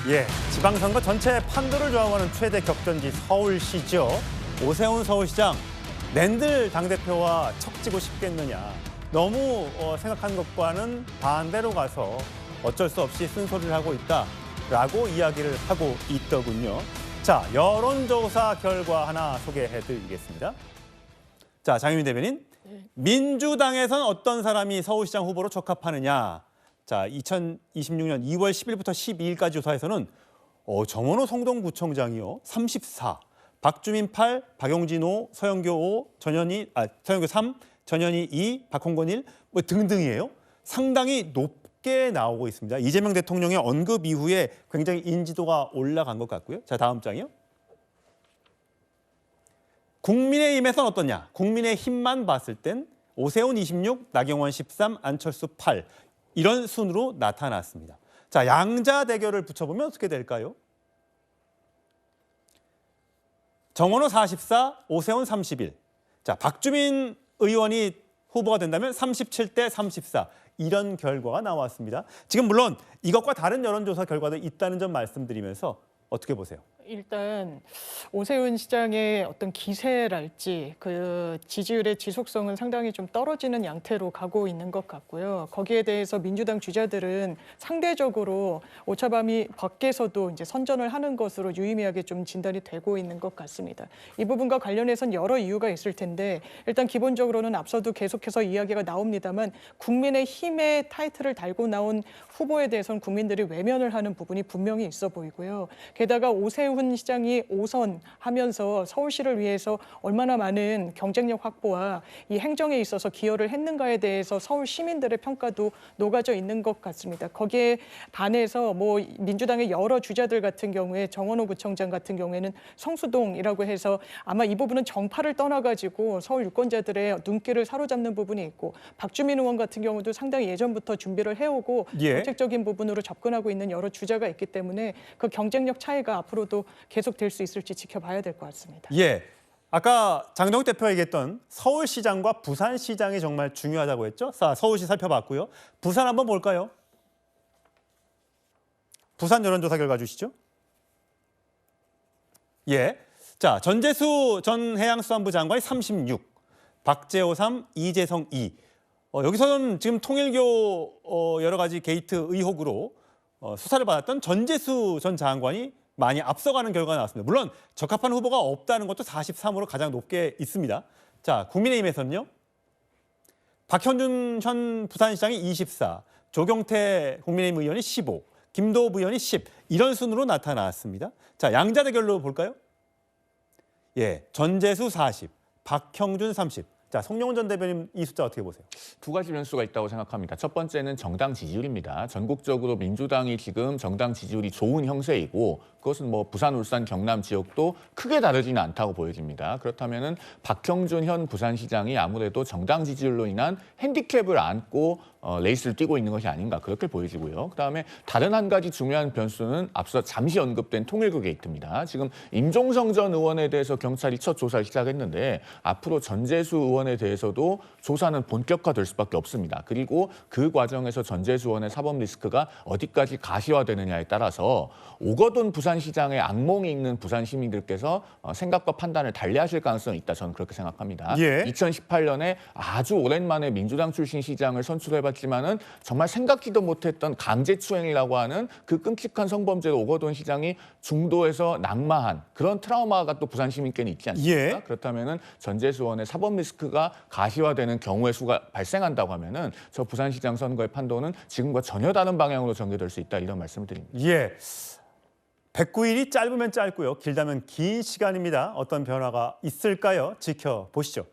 예, 지방선거 전체 판도를 좌우하는 최대 격전지 서울시죠. 오세훈 서울시장, 낸들 당대표와 척지고 싶겠느냐. 너무 생각한 것과는 반대로 가서 어쩔 수 없이 쓴소리를 하고 있다라고 이야기를 하고 있더군요. 자, 여론조사 결과 하나 소개해드리겠습니다. 자, 장유민 대변인, 민주당에선 어떤 사람이 서울시장 후보로 적합하느냐. 자, 2026년 2월 10일부터 12일까지 조사에서는 정원호 성동구청장이요 34, 박주민 8, 박용진 5, 서영교 5, 서영교 3, 전현희 2, 박홍건 1 뭐 등등이에요. 상당히 높게 나오고 있습니다. 이재명 대통령의 언급 이후에 굉장히 인지도가 올라간 것 같고요. 자, 다음 장이요. 국민의힘에선 어떠냐? 국민의힘만 봤을 땐 오세훈 26, 나경원 13, 안철수 8 이런 순으로 나타났습니다. 자, 양자 대결을 붙여보면 어떻게 될까요? 정원호 44, 오세훈 31. 자, 박주민 의원이 후보가 된다면 37대 34. 이런 결과가 나왔습니다. 지금 물론 이것과 다른 여론조사 결과도 있다는 점 말씀드리면서 어떻게 보세요? 일단 오세훈 시장의 어떤 기세랄지 그 지지율의 지속성은 상당히 좀 떨어지는 양태로 가고 있는 것 같고요. 거기에 대해서 민주당 주자들은 상대적으로 오차범위 밖에서도 이제 선전을 하는 것으로 유의미하게 좀 진단이 되고 있는 것 같습니다. 이 부분과 관련해서는 여러 이유가 있을 텐데 일단 기본적으로는 앞서도 계속해서 이야기가 나옵니다만 국민의힘의 타이틀을 달고 나온 후보에 대해서는 국민들이 외면을 하는 부분이 분명히 있어 보이고요. 게다가 오세훈 시장이 5선 하면서 서울시를 위해서 얼마나 많은 경쟁력 확보와 이 행정에 있어서 기여를 했는가에 대해서 서울 시민들의 평가도 녹아져 있는 것 같습니다. 거기에 반해서 뭐 민주당의 여러 주자들 같은 경우에 정원호 구청장 같은 경우에는 성수동이라고 해서 아마 이 부분은 정파를 떠나가지고 서울 유권자들의 눈길을 사로잡는 부분이 있고 박주민 의원 같은 경우도 상당히 예전부터 준비를 해오고 정책적인 부분으로 접근하고 있는 여러 주자가 있기 때문에 그 경쟁력 차이가 앞으로도 계속될 수 있을지 지켜봐야 될 것 같습니다. 예, 아까 장동욱 대표가 얘기했던 서울시장과 부산시장이 정말 중요하다고 했죠. 자, 서울시 살펴봤고요. 부산 한번 볼까요? 부산 여론조사 결과 주시죠. 예, 자, 전재수 전 해양수산부 장관이 36, 박재호 3, 이재성 2. 여기서는 지금 통일교 여러 가지 게이트 의혹으로 수사를 받았던 전재수 전 장관이 많이 앞서가는 결과가 나왔습니다. 물론 적합한 후보가 없다는 것도 43으로 가장 높게 있습니다. 자, 국민의힘에서는요. 박현준 현 부산시장이 24, 조경태 국민의힘 의원이 15, 김도읍 의원이 10 이런 순으로 나타났습니다. 자, 양자 대결로 볼까요? 예, 전재수 40, 박형준 30. 자, 송영훈 전 대변인 이 숫자 어떻게 보세요? 두 가지 변수가 있다고 생각합니다. 첫 번째는 정당 지지율입니다. 전국적으로 민주당이 지금 정당 지지율이 좋은 형세이고 그것은 뭐 부산, 울산, 경남 지역도 크게 다르지는 않다고 보여집니다. 그렇다면은 박형준 현 부산시장이 아무래도 정당 지지율로 인한 핸디캡을 안고 레이스를 뛰고 있는 것이 아닌가 그렇게 보여지고요. 그다음에 다른 한 가지 중요한 변수는 앞서 잠시 언급된 통일교 게이트입니다. 지금 임종성 전 의원에 대해서 경찰이 첫 조사를 시작했는데 앞으로 전재수 의원에 대해서도 조사는 본격화될 수밖에 없습니다. 그리고 그 과정에서 전재수 의원의 사법 리스크가 어디까지 가시화되느냐에 따라서 오거돈 부산시장의 악몽이 있는 부산 시민들께서 생각과 판단을 달리하실 가능성이 있다. 저는 그렇게 생각합니다. 예. 2018년에 아주 오랜만에 민주당 출신 시장을 선출해봤지만은 정말 생각지도 못했던 강제추행이라고 하는 그 끔찍한 성범죄로 오거돈 시장이 중도에서 낙마한 그런 트라우마가 또 부산 시민께는 있지 않습니까? 예. 그렇다면은 전재수 의원의 사법 리스크가 가시화되는 경우의 수가 발생한다고 하면은 저 부산시장 선거의 판도는 지금과 전혀 다른 방향으로 전개될 수 있다 이런 말씀을 드립니다. 예. 109일이 짧으면 짧고요. 길다면 긴 시간입니다. 어떤 변화가 있을까요? 지켜보시죠.